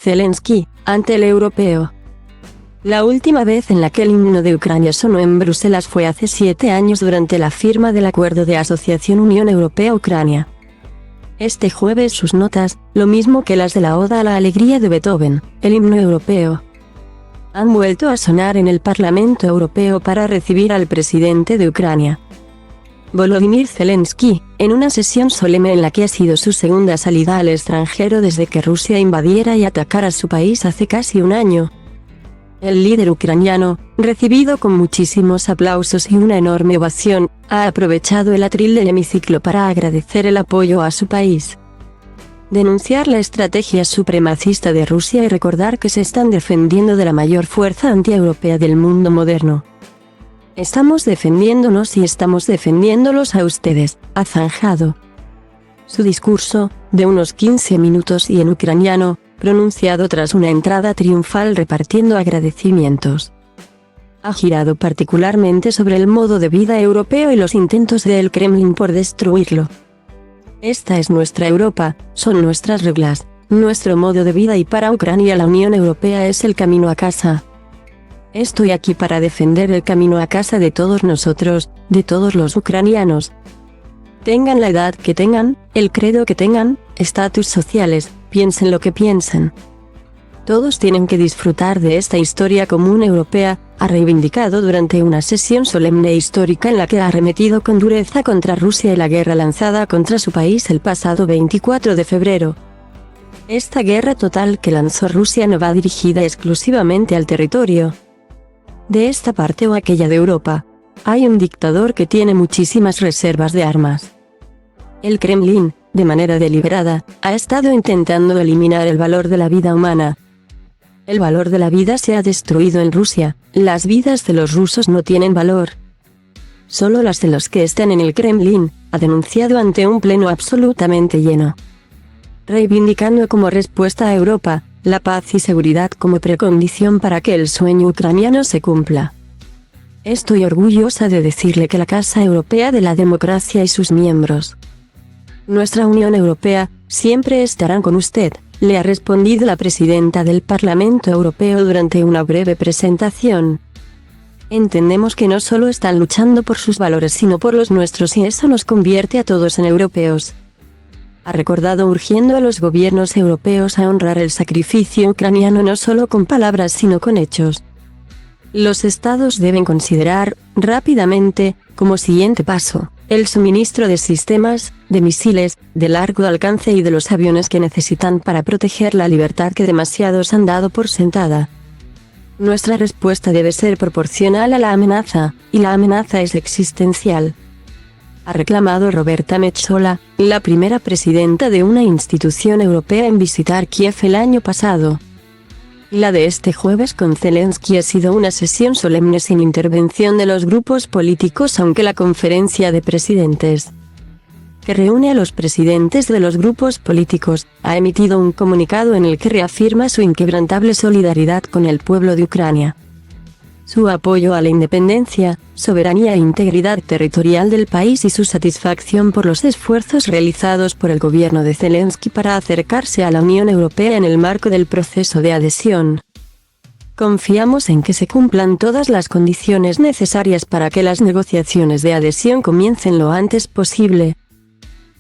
Zelensky, ante el europeo. La última vez en la que el himno de Ucrania sonó en Bruselas fue hace 7 años durante la firma del Acuerdo de Asociación Unión Europea-Ucrania. Este jueves sus notas, lo mismo que las de la Oda a la Alegría de Beethoven, el himno europeo, han vuelto a sonar en el Parlamento Europeo para recibir al presidente de Ucrania, Volodymyr Zelensky, en una sesión solemne en la que ha sido su segunda salida al extranjero desde que Rusia invadiera y atacara su país hace casi un año. El líder ucraniano, recibido con muchísimos aplausos y una enorme ovación, ha aprovechado el atril del hemiciclo para agradecer el apoyo a su país, denunciar la estrategia supremacista de Rusia y recordar que se están defendiendo de la mayor fuerza antieuropea del mundo moderno. Estamos defendiéndonos y estamos defendiéndolos a ustedes, ha zanjado. Su discurso, de unos 15 minutos y en ucraniano, pronunciado tras una entrada triunfal repartiendo agradecimientos, ha girado particularmente sobre el modo de vida europeo y los intentos del Kremlin por destruirlo. Esta es nuestra Europa, son nuestras reglas, nuestro modo de vida y para Ucrania la Unión Europea es el camino a casa. Estoy aquí para defender el camino a casa de todos nosotros, de todos los ucranianos. Tengan la edad que tengan, el credo que tengan, estatus sociales, piensen lo que piensen. Todos tienen que disfrutar de esta historia común europea, ha reivindicado durante una sesión solemne e histórica en la que ha arremetido con dureza contra Rusia y la guerra lanzada contra su país el pasado 24 de febrero. Esta guerra total que lanzó Rusia no va dirigida exclusivamente al territorio de esta parte o aquella de Europa. Hay un dictador que tiene muchísimas reservas de armas. El Kremlin, de manera deliberada, ha estado intentando eliminar el valor de la vida humana. El valor de la vida se ha destruido en Rusia, las vidas de los rusos no tienen valor. Solo las de los que están en el Kremlin, ha denunciado ante un pleno absolutamente lleno, reivindicando como respuesta a Europa, la paz y seguridad como precondición para que el sueño ucraniano se cumpla. Estoy orgullosa de decirle que la Casa Europea de la Democracia y sus miembros, nuestra Unión Europea, siempre estarán con usted, le ha respondido la presidenta del Parlamento Europeo durante una breve presentación. Entendemos que no solo están luchando por sus valores sino por los nuestros y eso nos convierte a todos en europeos. Ha recordado urgiendo a los gobiernos europeos a honrar el sacrificio ucraniano no solo con palabras sino con hechos. Los estados deben considerar, rápidamente, como siguiente paso, el suministro de sistemas, de misiles, de largo alcance y de los aviones que necesitan para proteger la libertad que demasiados han dado por sentada. Nuestra respuesta debe ser proporcional a la amenaza, y la amenaza es existencial, ha reclamado Roberta Metsola, la primera presidenta de una institución europea en visitar Kiev el año pasado. La de este jueves con Zelensky ha sido una sesión solemne sin intervención de los grupos políticos, aunque la conferencia de presidentes, que reúne a los presidentes de los grupos políticos, ha emitido un comunicado en el que reafirma su inquebrantable solidaridad con el pueblo de Ucrania, su apoyo a la independencia, soberanía e integridad territorial del país y su satisfacción por los esfuerzos realizados por el gobierno de Zelensky para acercarse a la Unión Europea en el marco del proceso de adhesión. Confiamos en que se cumplan todas las condiciones necesarias para que las negociaciones de adhesión comiencen lo antes posible,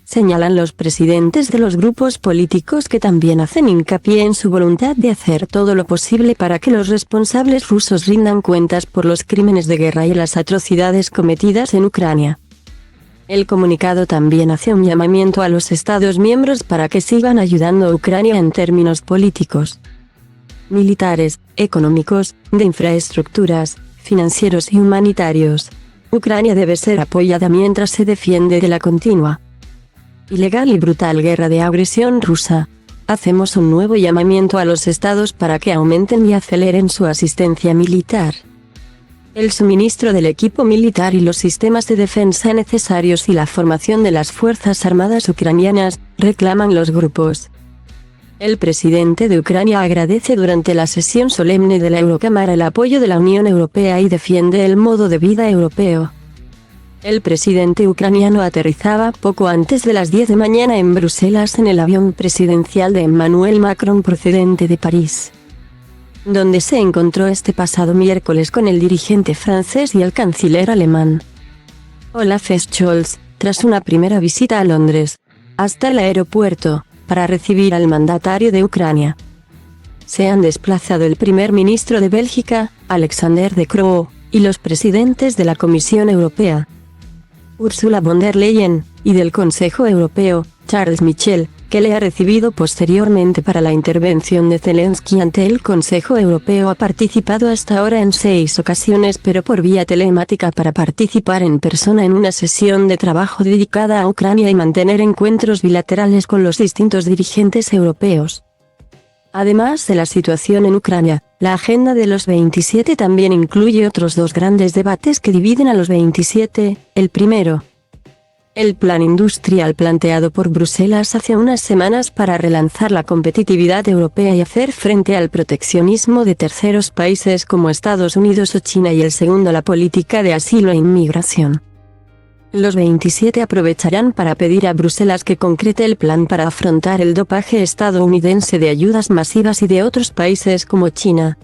señalan los presidentes de los grupos políticos, que también hacen hincapié en su voluntad de hacer todo lo posible para que los responsables rusos rindan cuentas por los crímenes de guerra y las atrocidades cometidas en Ucrania. El comunicado también hace un llamamiento a los Estados miembros para que sigan ayudando a Ucrania en términos políticos, militares, económicos, de infraestructuras, financieros y humanitarios. Ucrania debe ser apoyada mientras se defiende de la continua, ilegal y brutal guerra de agresión rusa. Hacemos un nuevo llamamiento a los estados para que aumenten y aceleren su asistencia militar, el suministro del equipo militar y los sistemas de defensa necesarios y la formación de las Fuerzas Armadas ucranianas, reclaman los grupos. El presidente de Ucrania agradece durante la sesión solemne de la Eurocámara el apoyo de la Unión Europea y defiende el modo de vida europeo. El presidente ucraniano aterrizaba poco antes de las 10 de mañana en Bruselas en el avión presidencial de Emmanuel Macron procedente de París, donde se encontró este pasado miércoles con el dirigente francés y el canciller alemán Olaf Scholz, tras una primera visita a Londres, hasta el aeropuerto, para recibir al mandatario de Ucrania. Se han desplazado el primer ministro de Bélgica, Alexander De Croo, y los presidentes de la Comisión Europea, Ursula von der Leyen, y del Consejo Europeo, Charles Michel, que le ha recibido posteriormente para la intervención de Zelensky ante el Consejo Europeo. Ha participado hasta ahora en 6 ocasiones pero por vía telemática para participar en persona en una sesión de trabajo dedicada a Ucrania y mantener encuentros bilaterales con los distintos dirigentes europeos. Además de la situación en Ucrania, la agenda de los 27 también incluye otros 2 grandes debates que dividen a los 27, el primero, el plan industrial planteado por Bruselas hace unas semanas para relanzar la competitividad europea y hacer frente al proteccionismo de terceros países como Estados Unidos o China, y el segundo, la política de asilo e inmigración. Los 27 aprovecharán para pedir a Bruselas que concrete el plan para afrontar el dopaje estadounidense de ayudas masivas y de otros países como China.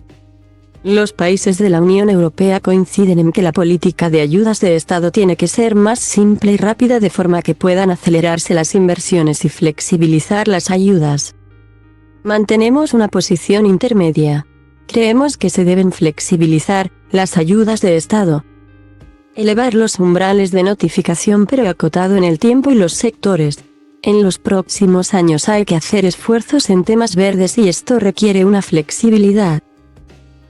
Los países de la Unión Europea coinciden en que la política de ayudas de Estado tiene que ser más simple y rápida de forma que puedan acelerarse las inversiones y flexibilizar las ayudas. Mantenemos una posición intermedia. Creemos que se deben flexibilizar las ayudas de Estado, elevar los umbrales de notificación pero acotado en el tiempo y los sectores. En los próximos años hay que hacer esfuerzos en temas verdes y esto requiere una flexibilidad.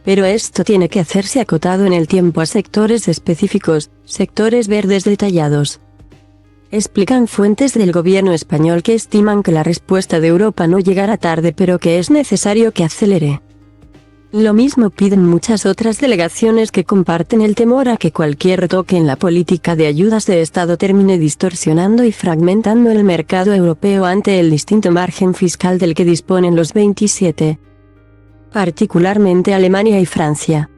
Pero esto tiene que hacerse acotado en el tiempo a sectores específicos, sectores verdes detallados. Explican fuentes del gobierno español que estiman que la respuesta de Europa no llegará tarde pero que es necesario que acelere. Lo mismo piden muchas otras delegaciones que comparten el temor a que cualquier retoque en la política de ayudas de Estado termine distorsionando y fragmentando el mercado europeo ante el distinto margen fiscal del que disponen los 27. Particularmente Alemania y Francia.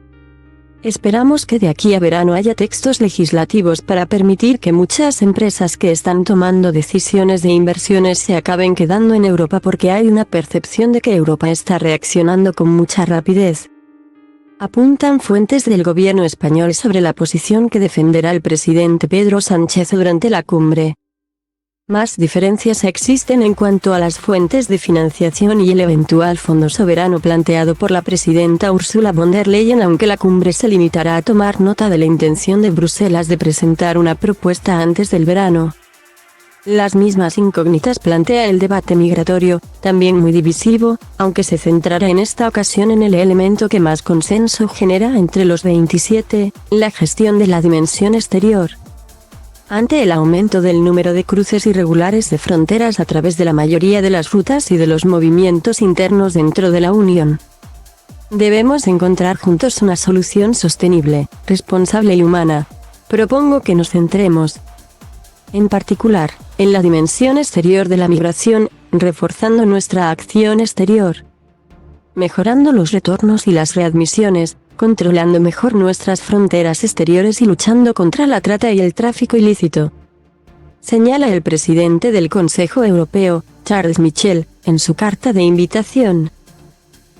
Esperamos que de aquí a verano haya textos legislativos para permitir que muchas empresas que están tomando decisiones de inversiones se acaben quedando en Europa porque hay una percepción de que Europa está reaccionando con mucha rapidez. Apuntan fuentes del gobierno español sobre la posición que defenderá el presidente Pedro Sánchez durante la cumbre. Más diferencias existen en cuanto a las fuentes de financiación y el eventual fondo soberano planteado por la presidenta Ursula von der Leyen, aunque la cumbre se limitará a tomar nota de la intención de Bruselas de presentar una propuesta antes del verano. Las mismas incógnitas plantea el debate migratorio, también muy divisivo, aunque se centrará en esta ocasión en el elemento que más consenso genera entre los 27, la gestión de la dimensión exterior. Ante el aumento del número de cruces irregulares de fronteras a través de la mayoría de las rutas y de los movimientos internos dentro de la Unión, debemos encontrar juntos una solución sostenible, responsable y humana. Propongo que nos centremos, en particular, en la dimensión exterior de la migración, reforzando nuestra acción exterior, mejorando los retornos y las readmisiones, controlando mejor nuestras fronteras exteriores y luchando contra la trata y el tráfico ilícito. Señala el presidente del Consejo Europeo, Charles Michel, en su carta de invitación.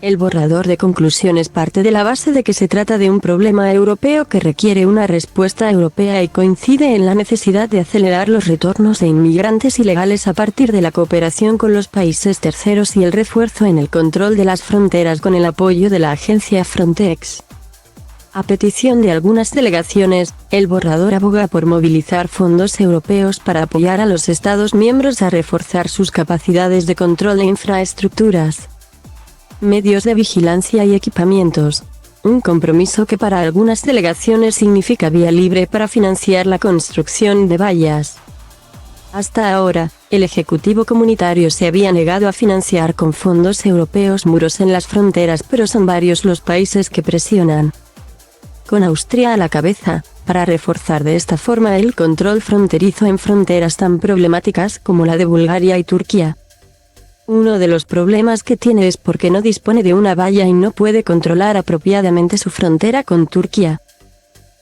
El borrador de conclusiones parte de la base de que se trata de un problema europeo que requiere una respuesta europea y coincide en la necesidad de acelerar los retornos de inmigrantes ilegales a partir de la cooperación con los países terceros y el refuerzo en el control de las fronteras con el apoyo de la agencia Frontex. A petición de algunas delegaciones, el borrador aboga por movilizar fondos europeos para apoyar a los Estados miembros a reforzar sus capacidades de control e infraestructuras, medios de vigilancia y equipamientos. Un compromiso que para algunas delegaciones significa vía libre para financiar la construcción de vallas. Hasta ahora, el Ejecutivo comunitario se había negado a financiar con fondos europeos muros en las fronteras, pero son varios los países que presionan, con Austria a la cabeza, para reforzar de esta forma el control fronterizo en fronteras tan problemáticas como la de Bulgaria y Turquía. Uno de los problemas que tiene es porque no dispone de una valla y no puede controlar apropiadamente su frontera con Turquía.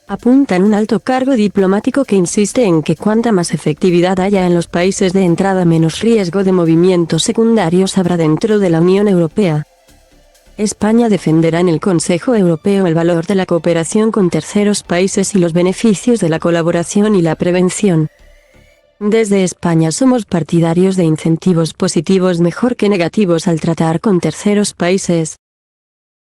Apuntan un alto cargo diplomático que insiste en que cuanta más efectividad haya en los países de entrada, menos riesgo de movimientos secundarios habrá dentro de la Unión Europea. España defenderá en el Consejo Europeo el valor de la cooperación con terceros países y los beneficios de la colaboración y la prevención. Desde España somos partidarios de incentivos positivos mejor que negativos al tratar con terceros países.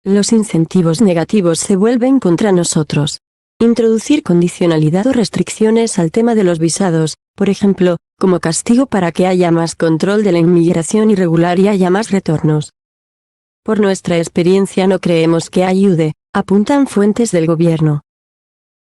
Los incentivos negativos se vuelven contra nosotros. Introducir condicionalidad o restricciones al tema de los visados, por ejemplo, como castigo para que haya más control de la inmigración irregular y haya más retornos. Por nuestra experiencia no creemos que ayude, apuntan fuentes del gobierno.